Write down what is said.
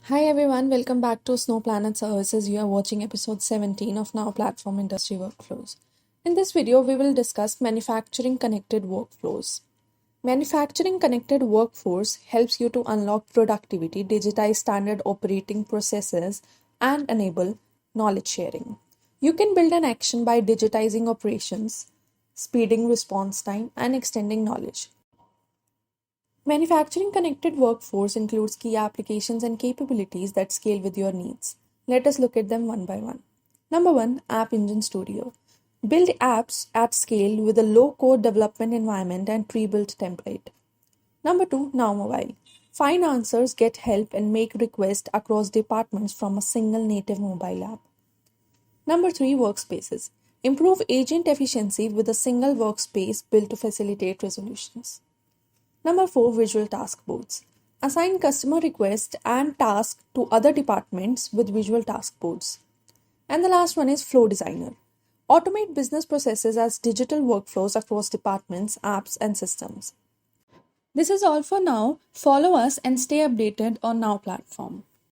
Hi everyone, welcome back to Snow Planet Services. You are watching episode 17 of Now Platform Industry Workflows. In this video, we will discuss manufacturing connected workflows. Manufacturing connected workforce helps you to unlock productivity, digitize standard operating processes, and enable knowledge sharing. You can build an action by digitizing operations, speeding response time, and extending knowledge. Manufacturing connected workforce includes key applications and capabilities that scale with your needs. Let us look at them one by one. Number one, App Engine Studio. Build apps at scale with a low code development environment and pre built template. Number two, Now Mobile. Find answers, get help, and make requests across departments from a single native mobile app. Number three, Workspaces. Improve agent efficiency with a single workspace built to facilitate resolutions. Number four, visual task boards. Assign customer requests and tasks to other departments with visual task boards. And the last one is Flow Designer. Automate business processes as digital workflows across departments, apps, and systems. This is all for now. Follow us and stay updated on Now Platform.